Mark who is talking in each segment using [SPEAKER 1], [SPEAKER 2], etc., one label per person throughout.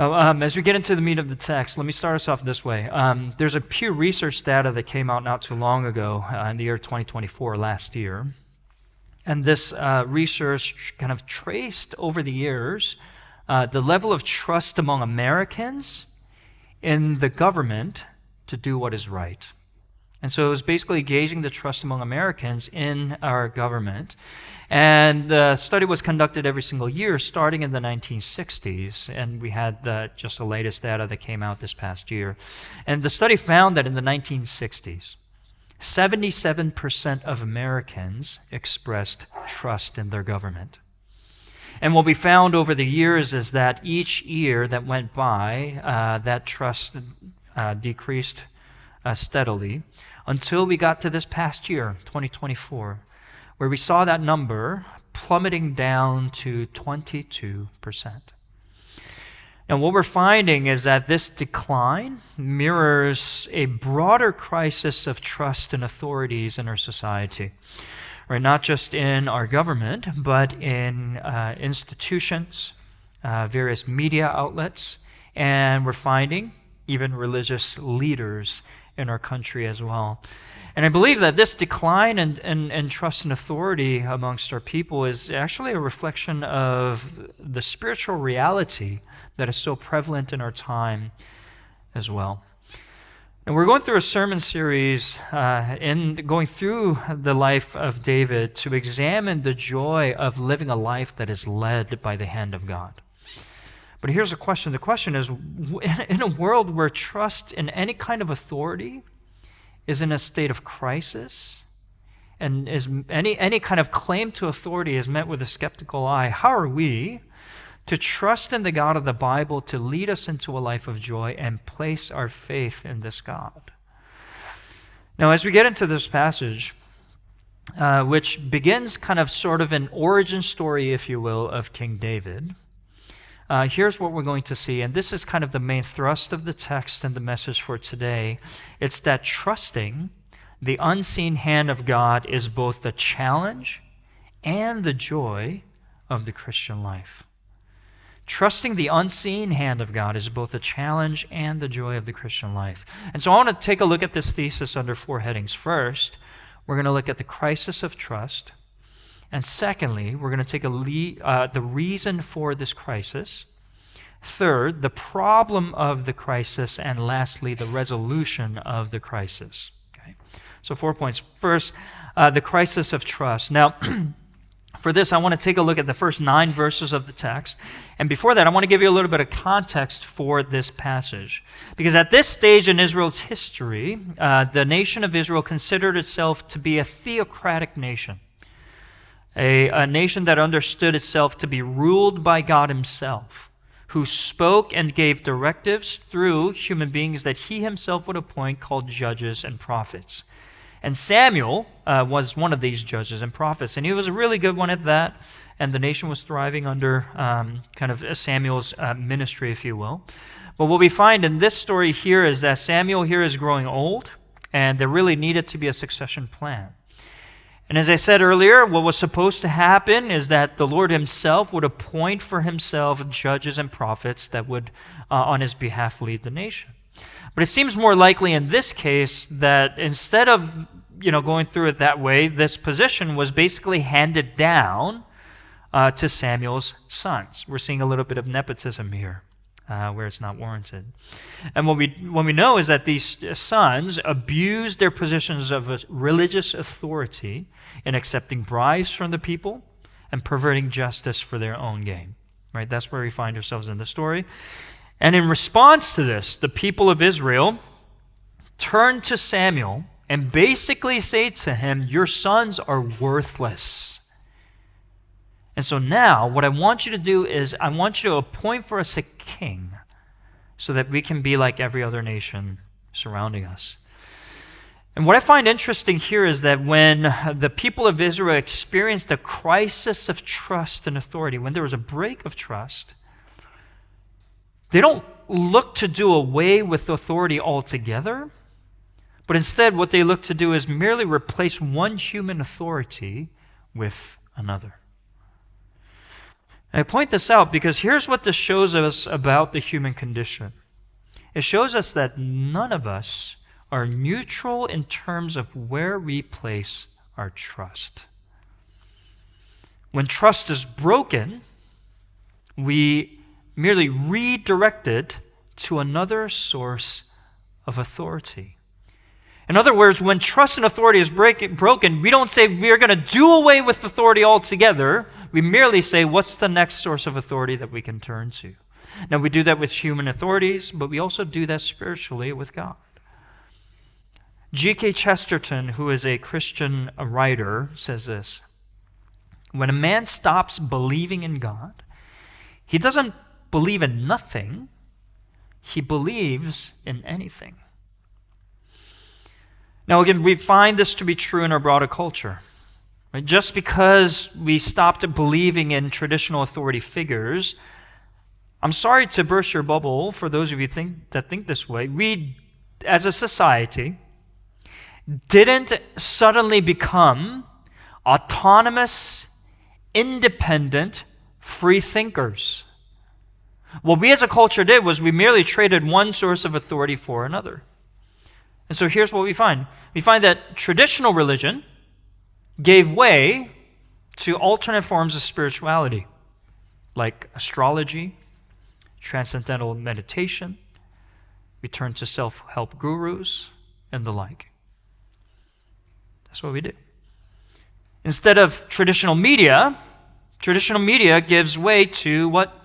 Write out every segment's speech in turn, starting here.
[SPEAKER 1] As we get into the meat of the text, let me start us off this way. There's a Pew Research data that came out not too long ago, in the year 2024, last year. And this research kind of traced over the years the level of trust among Americans in the government to do what is right. And so it was basically gauging the trust among Americans in our government. And the study was conducted every single year starting in the 1960s. And we had just the latest data that came out this past year. And the study found that in the 1960s, 77% of Americans expressed trust in their government. And what we found over the years is that each year that went by, that trust decreased steadily until we got to this past year, 2024, where we saw that number plummeting down to 22%. And what we're finding is that this decline mirrors a broader crisis of trust in authorities in our society. Right, not just in our government, but in institutions, various media outlets, and we're finding even religious leaders in our country as well. And I believe that this decline in trust and authority amongst our people is actually a reflection of the spiritual reality that is so prevalent in our time as well. And we're going through a sermon series going through the life of David to examine the joy of living a life that is led by the hand of God. But here's the question. The question is, in a world where trust in any kind of authority is in a state of crisis, and is any kind of claim to authority is met with a skeptical eye, how are we to trust in the God of the Bible to lead us into a life of joy and place our faith in this God? Now, as we get into this passage, which begins kind of sort of an origin story, if you will, of King David, here's what we're going to see, and this is kind of the main thrust of the text and the message for today. It's that trusting the unseen hand of God is both the challenge and the joy of the Christian life. Trusting the unseen hand of God is both a challenge and the joy of the Christian life. And so I want to take a look at this thesis under four headings. First, we're going to look at the crisis of trust. And secondly, we're going to take the reason for this crisis. Third, the problem of the crisis. And lastly, the resolution of the crisis. Okay? So 4 points. First, the crisis of trust. Now, for this, I want to take a look at the first 9 verses of the text. And before that, I want to give you a little bit of context for this passage. Because at this stage in Israel's history, the nation of Israel considered itself to be a theocratic nation. A nation that understood itself to be ruled by God himself, who spoke and gave directives through human beings that he himself would appoint, called judges and prophets. And Samuel was one of these judges and prophets, and he was a really good one at that, and the nation was thriving under kind of Samuel's ministry, if you will. But what we find in this story here is that Samuel here is growing old, and there really needed to be a succession plan. And as I said earlier, what was supposed to happen is that the Lord himself would appoint for himself judges and prophets that would, on his behalf, lead the nation. But it seems more likely in this case that instead of going through it that way, this position was basically handed down to Samuel's sons. We're seeing a little bit of nepotism here, where it's not warranted. And what we know is that these sons abused their positions of religious authority in accepting bribes from the people and perverting justice for their own gain. Right? That's where we find ourselves in the story. And in response to this, the people of Israel turned to Samuel and basically say to him, "Your sons are worthless." And so now what I want you to do is I want you to appoint for us a king so that we can be like every other nation surrounding us. And what I find interesting here is that when the people of Israel experienced a crisis of trust and authority, when there was a break of trust, they don't look to do away with authority altogether, but instead what they look to do is merely replace one human authority with another. I point this out because here's what this shows us about the human condition. It shows us that none of us are neutral in terms of where we place our trust. When trust is broken, we merely redirect it to another source of authority. In other words, when trust and authority is broken, we don't say we are going to do away with authority altogether. We merely say, what's the next source of authority that we can turn to? Now, we do that with human authorities, but we also do that spiritually with God. G.K. Chesterton, who is a Christian writer, says this: when a man stops believing in God, he doesn't believe in nothing, he believes in anything. Now again, we find this to be true in our broader culture. Right? Just because we stopped believing in traditional authority figures, I'm sorry to burst your bubble for those of you that think this way, we as a society didn't suddenly become autonomous, independent, free thinkers. What we as a culture did was we merely traded one source of authority for another. And so here's what we find. We find that traditional religion gave way to alternate forms of spirituality, like astrology, transcendental meditation. We turn to self-help gurus and the like. That's what we do. Instead of traditional media gives way to what?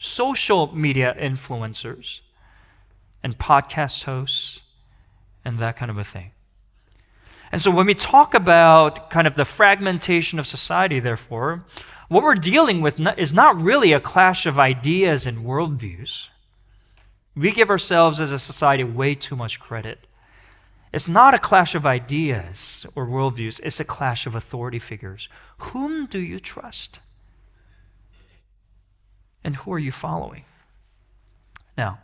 [SPEAKER 1] Social media influencers and podcast hosts and that kind of a thing. And so when we talk about kind of the fragmentation of society, therefore, what we're dealing with is not really a clash of ideas and worldviews. We give ourselves as a society way too much credit. It's not a clash of ideas or worldviews. It's a clash of authority figures. Whom do you trust? And who are you following? Now,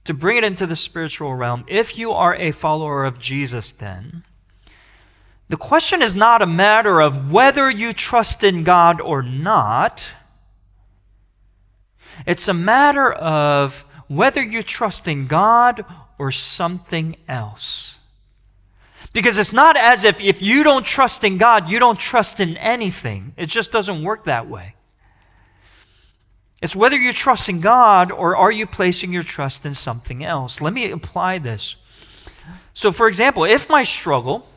[SPEAKER 1] to bring it into the spiritual realm, if you are a follower of Jesus, then, the question is not a matter of whether you trust in God or not. It's a matter of whether you trust in God or something else. Because it's not as if you don't trust in God, you don't trust in anything. It just doesn't work that way. It's whether you trust in God or are you placing your trust in something else. Let me apply this. So, for example, if my struggle,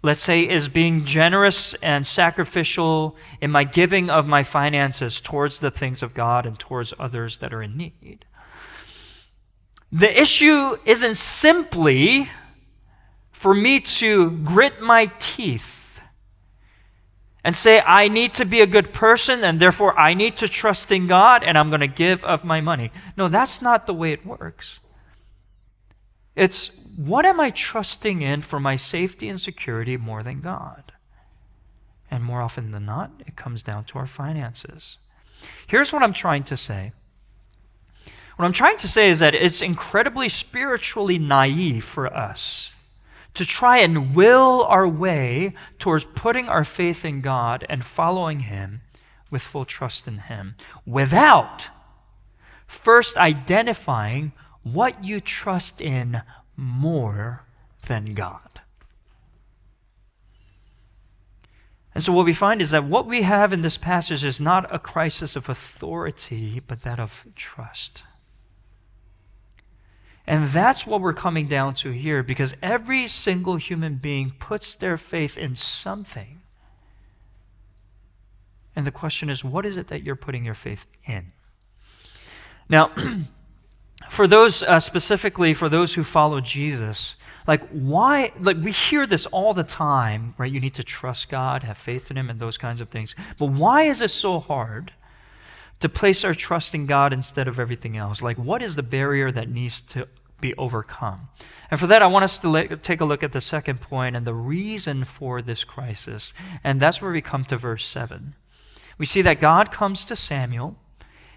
[SPEAKER 1] let's say, is being generous and sacrificial in my giving of my finances towards the things of God and towards others that are in need, the issue isn't simply for me to grit my teeth and say, I need to be a good person, and therefore I need to trust in God, and I'm going to give of my money. No, that's not the way it works. It's, what am I trusting in for my safety and security more than God? And more often than not, it comes down to our finances. Here's what I'm trying to say. What I'm trying to say is that it's incredibly spiritually naive for us to try and will our way towards putting our faith in God and following Him with full trust in Him without first identifying what you trust in more than God. And so what we find is that what we have in this passage is not a crisis of authority, but that of trust. And that's what we're coming down to here, because every single human being puts their faith in something. And the question is, what is it that you're putting your faith in? Now, for those, specifically for those who follow Jesus, why, we hear this all the time, right? You need to trust God, have faith in Him, and those kinds of things. But why is it so hard to place our trust in God instead of everything else? What is the barrier that needs to be overcome? And for that, I want us to take a look at the second point and the reason for this crisis. And that's where we come to verse 7. We see that God comes to Samuel,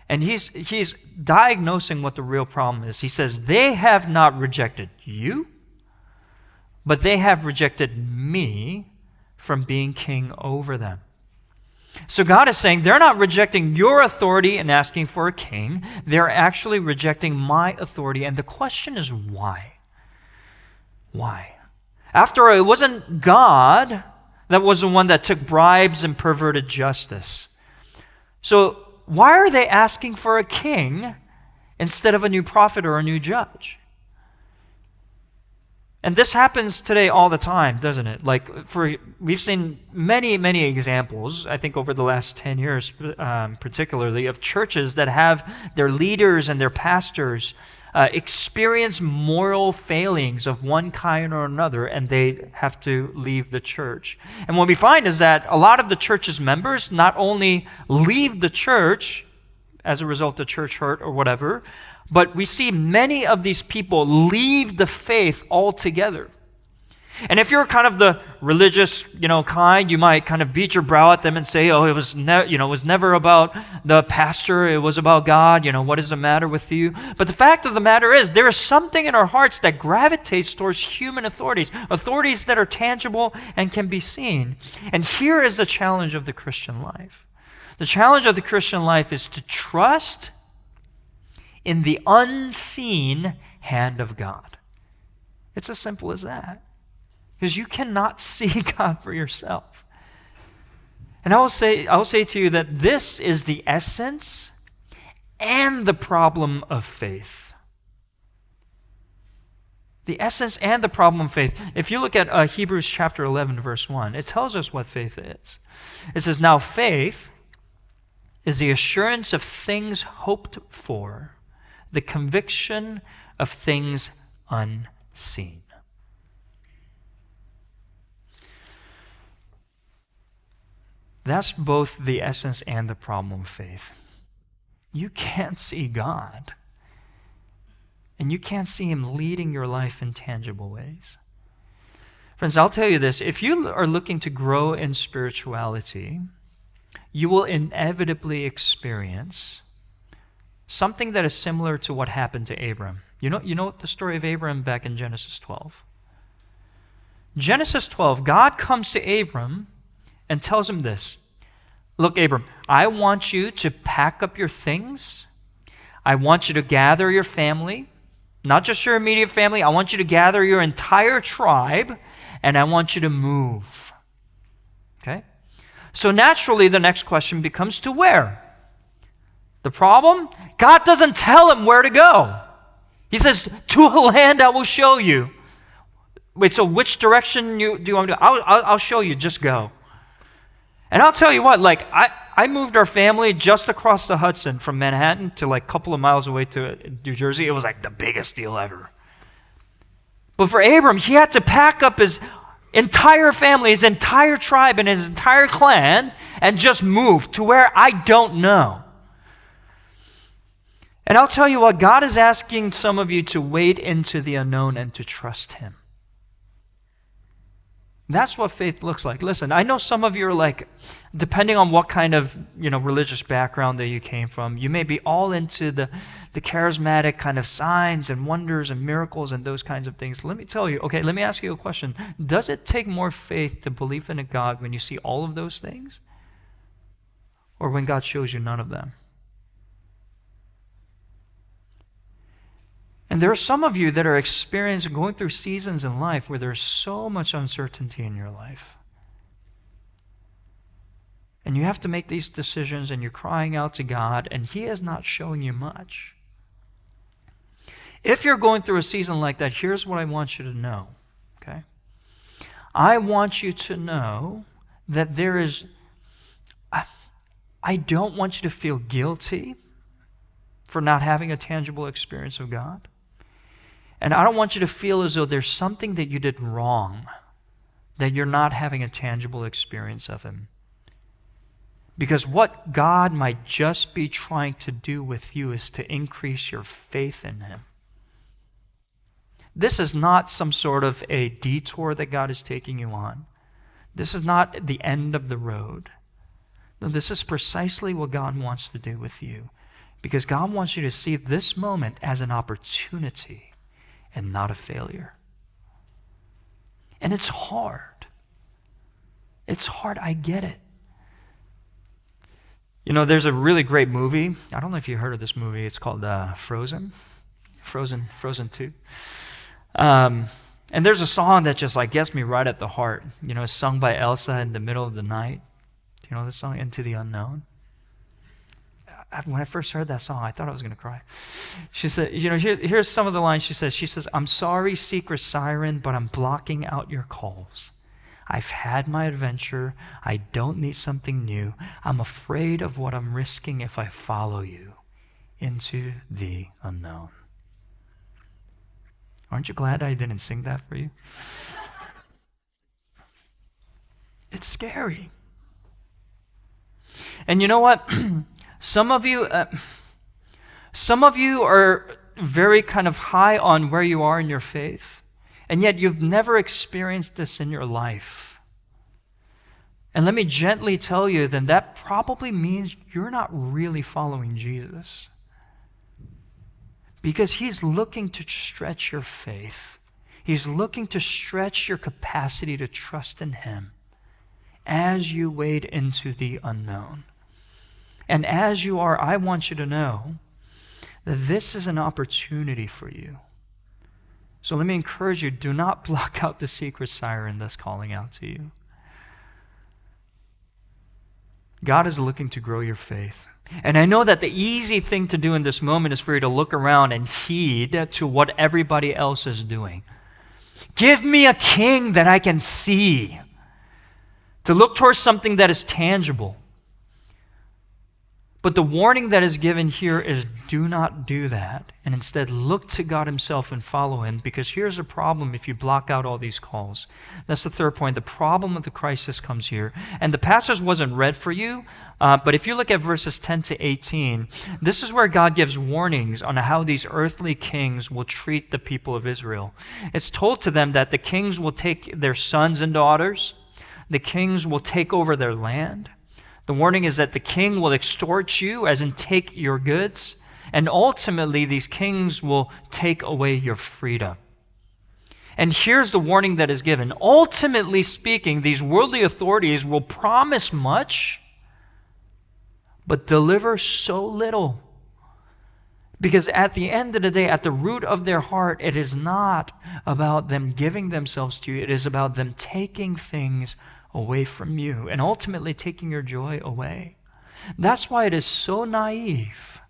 [SPEAKER 1] and he's diagnosing what the real problem is. He says, they have not rejected you, but they have rejected me from being king over them. So God is saying they're not rejecting your authority and asking for a king. They're actually rejecting my authority. And the question is why? Why? After all, it wasn't God that was the one that took bribes and perverted justice. So why are they asking for a king instead of a new prophet or a new judge? And this happens today all the time, doesn't it? We've seen many, many examples, I think over the last 10 years particularly, of churches that have their leaders and their pastors experience moral failings of one kind or another, and they have to leave the church. And what we find is that a lot of the church's members not only leave the church as a result of church hurt or whatever, but we see many of these people leave the faith altogether. And if you're kind of the religious, kind, you might kind of beat your brow at them and say, "Oh, it was never about the pastor. It was about God. What is the matter with you?" But the fact of the matter is, there is something in our hearts that gravitates towards human authorities that are tangible and can be seen. And here is the challenge of the Christian life. The challenge of the Christian life is to trust in the unseen hand of God. It's as simple as that. Because you cannot see God for yourself. And I will say to you that this is the essence and the problem of faith. The essence and the problem of faith. If you look at Hebrews chapter 11, verse 1, it tells us what faith is. It says, "Now faith is the assurance of things hoped for, the conviction of things unseen." That's both the essence and the problem of faith. You can't see God, and you can't see Him leading your life in tangible ways. Friends, I'll tell you this. If you are looking to grow in spirituality, you will inevitably experience something that is similar to what happened to Abram. You know the story of Abram back in Genesis 12? Genesis 12, God comes to Abram and tells him this: "Look, Abram, I want you to pack up your things. I want you to gather your family, not just your immediate family. I want you to gather your entire tribe, and I want you to move." Okay? So naturally, the next question becomes, to where? The problem? God doesn't tell him where to go. He says, "To a land I will show you." Wait, so which direction do you want me to go? I'll show you, just go. And I'll tell you what, I moved our family just across the Hudson from Manhattan to a couple of miles away to New Jersey. It was the biggest deal ever. But for Abram, he had to pack up his entire family, his entire tribe, and his entire clan and just move to where I don't know. And I'll tell you what, God is asking some of you to wade into the unknown and to trust Him. That's what faith looks like. Listen, I know some of you are depending on what kind of religious background that you came from, you may be all into the charismatic kind of signs and wonders and miracles and those kinds of things. Let me tell you, let me ask you a question. Does it take more faith to believe in a God when you see all of those things, or when God shows you none of them? And there are some of you that are going through seasons in life where there's so much uncertainty in your life. And you have to make these decisions, and you're crying out to God, and He is not showing you much. If you're going through a season like that, here's what I want you to know, okay? I want you to know that I don't want you to feel guilty for not having a tangible experience of God. And I don't want you to feel as though there's something that you did wrong, that you're not having a tangible experience of Him. Because what God might just be trying to do with you is to increase your faith in Him. This is not some sort of a detour that God is taking you on. This is not the end of the road. No, this is precisely what God wants to do with you. Because God wants you to see this moment as an opportunity and not a failure. And it's hard. It's hard, I get it. There's a really great movie. I don't know if you heard of this movie. It's called Frozen. Frozen 2. And there's a song that just like gets me right at the heart. It's sung by Elsa in the middle of the night. Do you know this song, Into the Unknown? When I first heard that song, I thought I was going to cry. She said, here's some of the lines she says. She says, "I'm sorry, secret siren, but I'm blocking out your calls. I've had my adventure. I don't need something new. I'm afraid of what I'm risking if I follow you into the unknown." Aren't you glad I didn't sing that for you? It's scary. And you know what? Some of you are very kind of high on where you are in your faith, and yet you've never experienced this in your life. And let me gently tell you, then that probably means you're not really following Jesus. Because he's looking to stretch your faith. He's looking to stretch your capacity to trust in him as you wade into the unknown. And as you are, I want you to know that this is an opportunity for you. So let me encourage you, do not block out the secret siren that's calling out to you. God is looking to grow your faith. And I know that the easy thing to do in this moment is for you to look around and heed to what everybody else is doing. Give me a king that I can see. To look towards something that is tangible. But the warning that is given here is do not do that, and instead look to God himself and follow him, because here's a problem if you block out all these calls. That's the third point. The problem of the crisis comes here. And the passage wasn't read for you, but if you look at verses 10 to 18, this is where God gives warnings on how these earthly kings will treat the people of Israel. It's told to them that the kings will take their sons and daughters, the kings will take over their land. The warning is that the king will extort you, as in take your goods, and ultimately these kings will take away your freedom. And here's the warning that is given. Ultimately speaking, these worldly authorities will promise much, but deliver so little. Because at the end of the day, at the root of their heart, it is not about them giving themselves to you. It is about them taking things away from you and ultimately taking your joy away. That's why it is so naive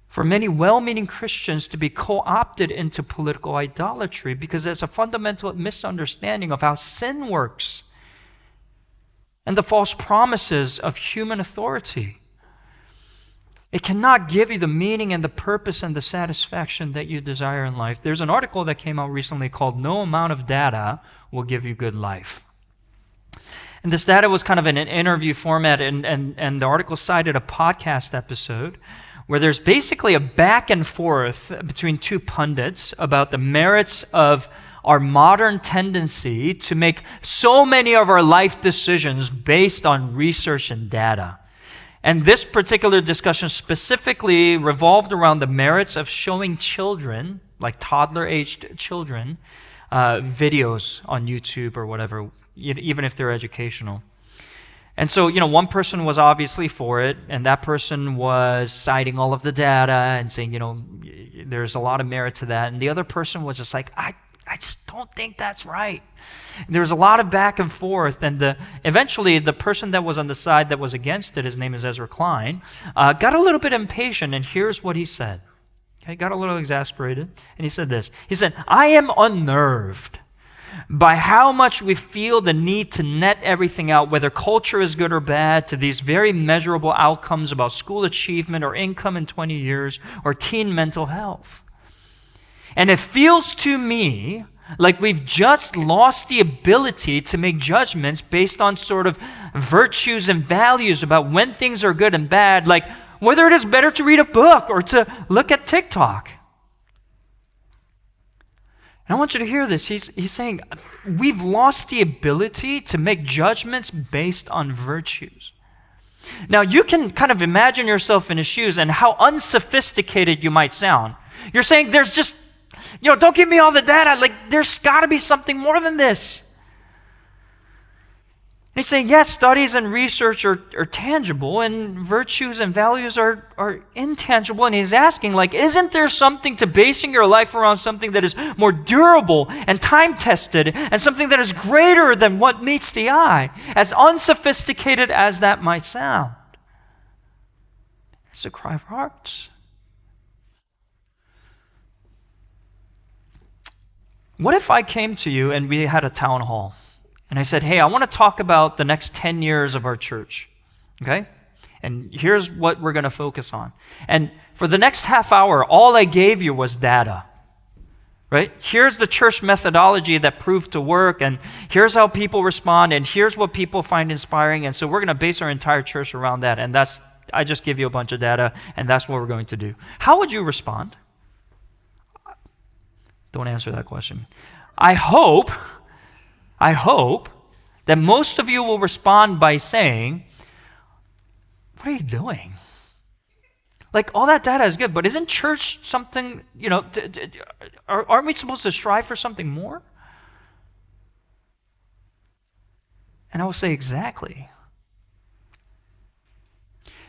[SPEAKER 1] for many well-meaning Christians to be co-opted into political idolatry, because there's a fundamental misunderstanding of how sin works and the false promises of human authority. It cannot give you the meaning and the purpose and the satisfaction that you desire in life. There's an article that came out recently called "No Amount of Data Will Give You Good Life." And this data was kind of in an interview format, and the article cited a podcast episode where there's basically a back and forth between two pundits about the merits of our modern tendency to make so many of our life decisions based on research and data. And this particular discussion specifically revolved around the merits of showing children, like toddler-aged children, videos on YouTube or whatever, even if they're educational. And so, one person was obviously for it, and that person was citing all of the data and saying, there's a lot of merit to that. And the other person was just like, I just don't think that's right. And there was a lot of back and forth, and eventually the person that was on the side that was against it, his name is Ezra Klein, got a little bit impatient, and here's what he said. Okay, got a little exasperated, and he said this. He said, "I am unnerved by how much we feel the need to net everything out, whether culture is good or bad, to these very measurable outcomes about school achievement or income in 20 years or teen mental health. And it feels to me like we've just lost the ability to make judgments based on sort of virtues and values about when things are good and bad, like whether it is better to read a book or to look at TikTok." And I want you to hear this. He's saying, we've lost the ability to make judgments based on virtues. Now, you can kind of imagine yourself in his shoes and how unsophisticated you might sound. You're saying there's just, don't give me all the data. Like, there's got to be something more than this. He's saying, yes, studies and research are tangible, and virtues and values are intangible. And he's asking, like, isn't there something to basing your life around something that is more durable and time-tested and something that is greater than what meets the eye, as unsophisticated as that might sound? It's a cry of hearts. What if I came to you and we had a town hall? And I said, hey, I want to talk about the next 10 years of our church, okay? And here's what we're going to focus on. And for the next half hour, all I gave you was data, right? Here's the church methodology that proved to work, and here's how people respond, and here's what people find inspiring, and so we're going to base our entire church around that. And I just give you a bunch of data, and that's what we're going to do. How would you respond? Don't answer that question. I hope that most of you will respond by saying, what are you doing? Like, all that data is good, but isn't church something, aren't we supposed to strive for something more? And I will say, exactly.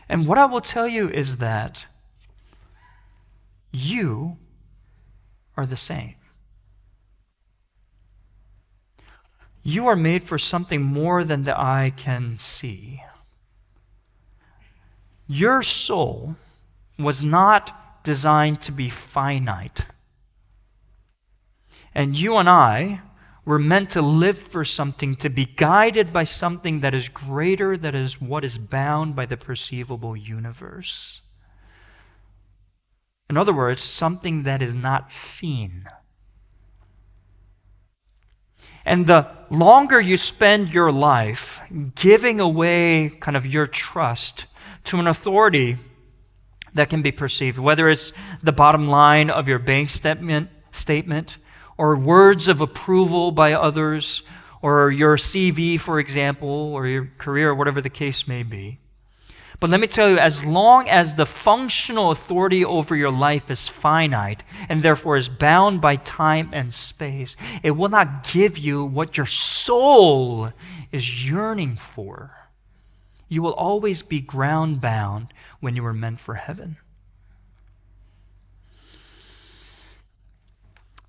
[SPEAKER 1] And what I will tell you is that you are the same. You are made for something more than the eye can see. Your soul was not designed to be finite. And you and I were meant to live for something, to be guided by something that is greater, that is what is bound by the perceivable universe. In other words, something that is not seen. And the longer you spend your life giving away kind of your trust to an authority that can be perceived, whether it's the bottom line of your bank statement, or words of approval by others, or your CV, for example, or your career, or whatever the case may be. But let me tell you, as long as the functional authority over your life is finite and therefore is bound by time and space, it will not give you what your soul is yearning for. You will always be ground-bound when you were meant for heaven.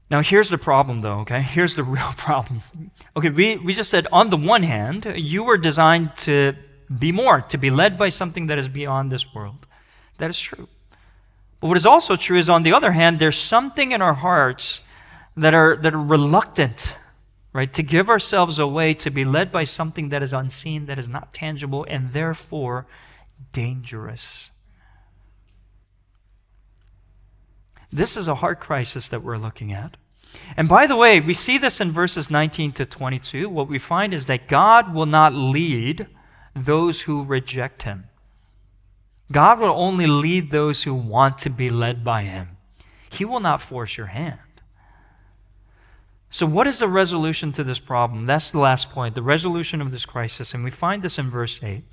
[SPEAKER 1] Now, here's the problem, though, okay? Here's the real problem. Okay, we just said, on the one hand, you were designed to be more, to be led by something that is beyond this world. That is true. But what is also true is, on the other hand, there's something in our hearts that are reluctant, right, to give ourselves away to be led by something that is unseen, that is not tangible, and therefore dangerous. This is a heart crisis that we're looking at. And by the way, we see this in verses 19 to 22. What we find is that God will not lead those who reject him. God will only lead those who want to be led by him. He will not force your hand. So what is the resolution to this problem? That's the last point, the resolution of this crisis. And we find this in verse 8.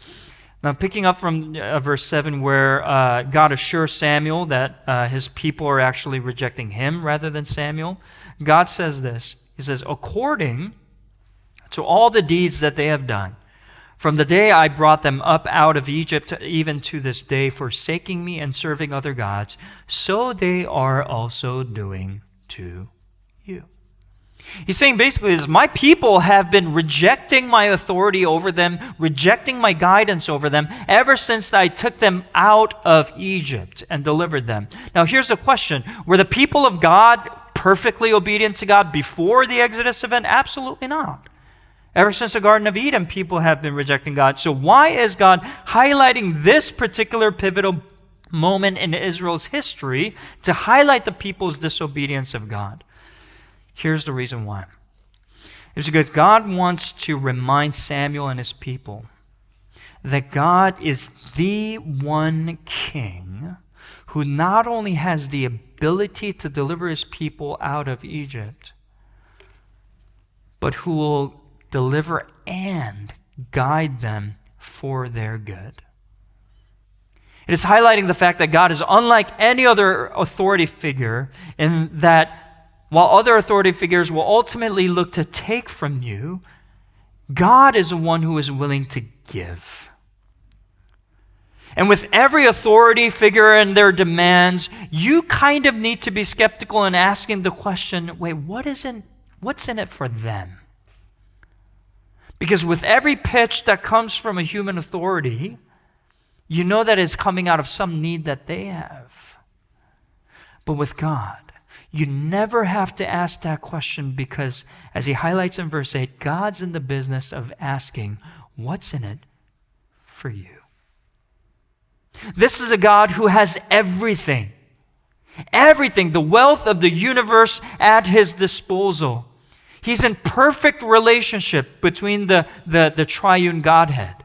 [SPEAKER 1] Now, picking up from verse 7, where God assures Samuel that his people are actually rejecting him rather than Samuel, God says this. He says, according to all the deeds that they have done, from the day I brought them up out of Egypt, even to this day, forsaking me and serving other gods, so they are also doing to you. He's saying basically this: my people have been rejecting my authority over them, rejecting my guidance over them, ever since I took them out of Egypt and delivered them. Now here's the question: were the people of God perfectly obedient to God before the Exodus event? Absolutely not. Ever since the Garden of Eden, people have been rejecting God. So why is God highlighting this particular pivotal moment in Israel's history to highlight the people's disobedience of God? Here's the reason why. It's because God wants to remind Samuel and his people that God is the one king who not only has the ability to deliver his people out of Egypt, but who will deliver and guide them for their good. It is highlighting the fact that God is unlike any other authority figure, in that while other authority figures will ultimately look to take from you, God is the one who is willing to give. And with every authority figure and their demands, you kind of need to be skeptical and asking the question, wait, what's in it for them? Because with every pitch that comes from a human authority, you know that it's coming out of some need that they have. But with God, you never have to ask that question because, as he highlights in verse 8, God's in the business of asking, what's in it for you? This is a God who has everything. Everything, the wealth of the universe at his disposal. He's in perfect relationship between the triune Godhead.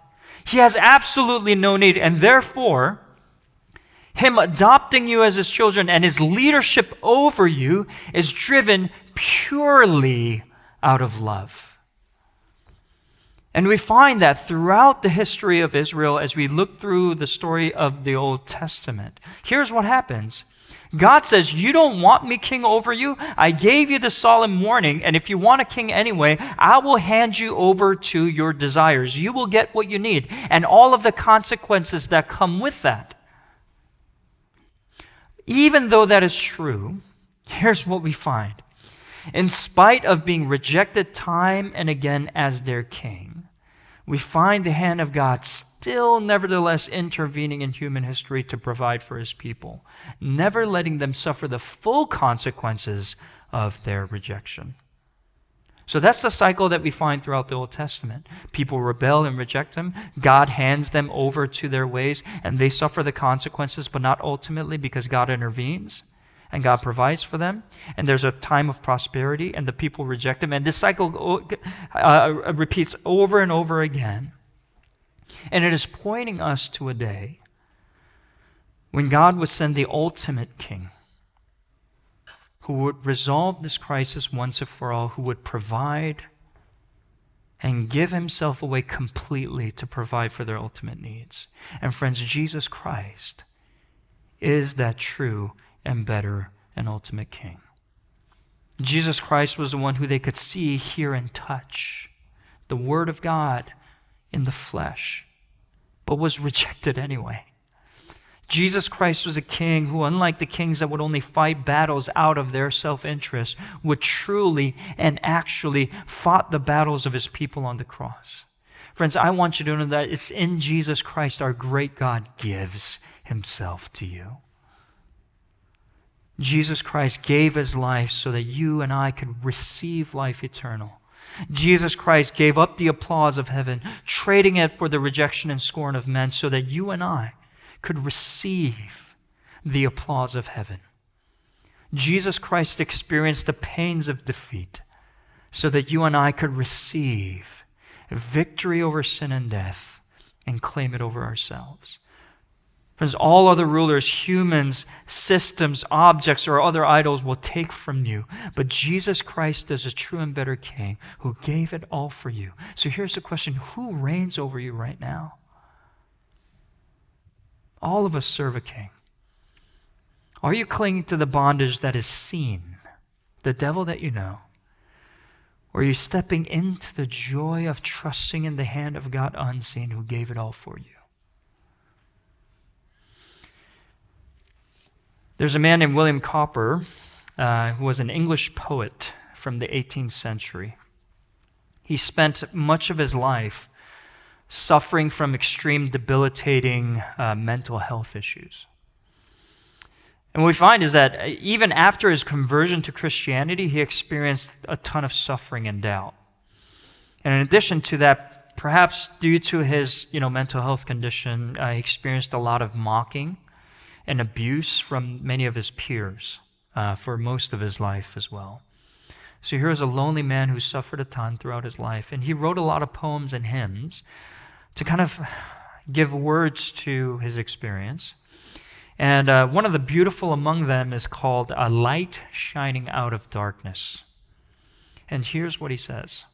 [SPEAKER 1] He has absolutely no need, and therefore, him adopting you as his children and his leadership over you is driven purely out of love. And we find that throughout the history of Israel as we look through the story of the Old Testament. Here's what happens. God says, you don't want me king over you? I gave you the solemn warning, and if you want a king anyway, I will hand you over to your desires. You will get what you need, and all of the consequences that come with that. Even though that is true, here's what we find. In spite of being rejected time and again as their king, we find the hand of God still nevertheless intervening in human history to provide for his people, never letting them suffer the full consequences of their rejection. So that's the cycle that we find throughout the Old Testament. People rebel and reject him. God hands them over to their ways, and they suffer the consequences, but not ultimately because God intervenes and God provides for them. And there's a time of prosperity, and the people reject him. And this cycle repeats over and over again. And it is pointing us to a day when God would send the ultimate king, who would resolve this crisis once and for all, who would provide and give himself away completely to provide for their ultimate needs. And friends, Jesus Christ is that true and better and ultimate king. Jesus Christ was the one who they could see, hear, and touch, the Word of God in the flesh, but was rejected anyway. Jesus Christ was a king who, unlike the kings that would only fight battles out of their self-interest, would truly and actually fought the battles of his people on the cross. Friends, I want you to know that it's in Jesus Christ our great God gives himself to you. Jesus Christ gave his life so that you and I could receive life eternal. Jesus Christ gave up the applause of heaven, trading it for the rejection and scorn of men so that you and I could receive the applause of heaven. Jesus Christ experienced the pains of defeat so that you and I could receive victory over sin and death and claim it over ourselves. Friends, all other rulers, humans, systems, objects, or other idols will take from you. But Jesus Christ is a true and better king who gave it all for you. So here's the question, who reigns over you right now? All of us serve a king. Are you clinging to the bondage that is seen, the devil that you know? Or are you stepping into the joy of trusting in the hand of God unseen who gave it all for you? There's a man named William Cowper who was an English poet from the 18th century. He spent much of his life suffering from extreme debilitating mental health issues. And what we find is that even after his conversion to Christianity, he experienced a ton of suffering and doubt. And in addition to that, perhaps due to his mental health condition, he experienced a lot of mocking and abuse from many of his peers for most of his life as well. So here's a lonely man who suffered a ton throughout his life, and he wrote a lot of poems and hymns to kind of give words to his experience. And one of the beautiful among them is called A Light Shining Out of Darkness. And here's what he says.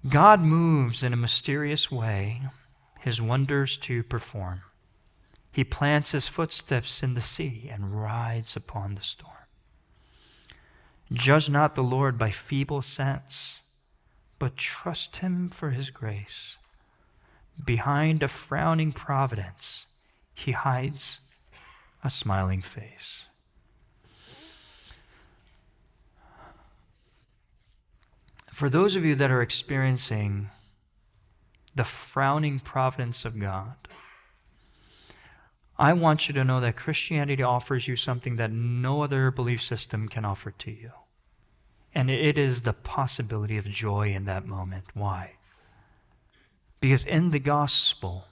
[SPEAKER 1] God moves in a mysterious way, his wonders to perform. He plants his footsteps in the sea and rides upon the storm. Judge not the Lord by feeble sense, but trust him for his grace. Behind a frowning providence, he hides a smiling face. For those of you that are experiencing the frowning providence of God, I want you to know that Christianity offers you something that no other belief system can offer to you. And it is the possibility of joy in that moment. Why? Because in the gospel,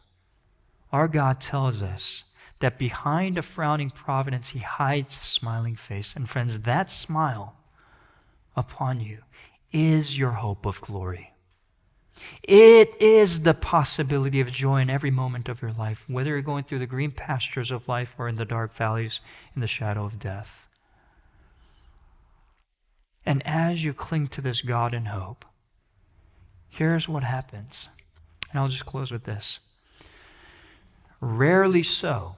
[SPEAKER 1] our God tells us that behind a frowning providence, he hides a smiling face. And friends, that smile upon you is your hope of glory. It is the possibility of joy in every moment of your life, whether you're going through the green pastures of life or in the dark valleys in the shadow of death. And as you cling to this God in hope, here's what happens. And I'll just close with this. Rarely so,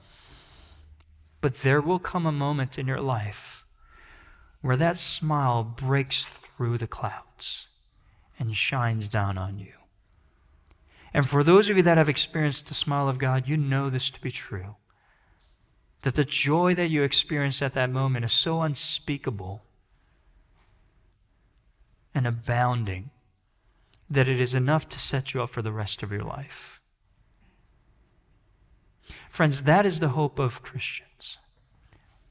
[SPEAKER 1] but there will come a moment in your life where that smile breaks through the clouds and shines down on you. And for those of you that have experienced the smile of God, you know this to be true. That the joy that you experience at that moment is so unspeakable and abounding that it is enough to set you up for the rest of your life. Friends, that is the hope of Christians.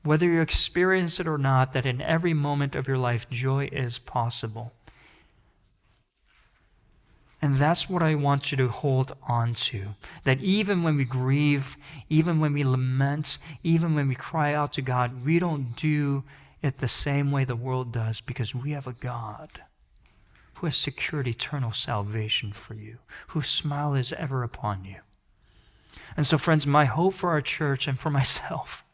[SPEAKER 1] Whether you experience it or not, that in every moment of your life, joy is possible. And that's what I want you to hold on to. That even when we grieve, even when we lament, even when we cry out to God, we don't do it the same way the world does, because we have a God who has secured eternal salvation for you, whose smile is ever upon you. And so, friends, my hope for our church and for myself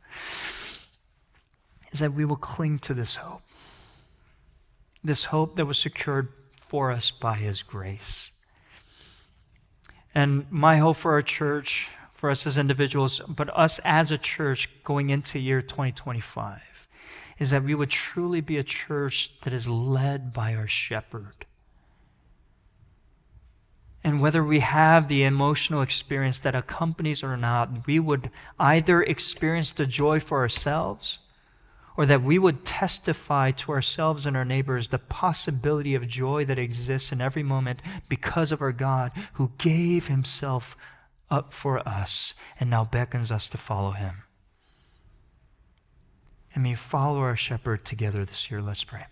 [SPEAKER 1] is that we will cling to this hope that was secured for us by his grace. And my hope for our church, for us as individuals, but us as a church going into year 2025, is that we would truly be a church that is led by our shepherd. And whether we have the emotional experience that accompanies or not, we would either experience the joy for ourselves, or that we would testify to ourselves and our neighbors the possibility of joy that exists in every moment because of our God who gave himself up for us and now beckons us to follow him. And may we follow our shepherd together this year. Let's pray.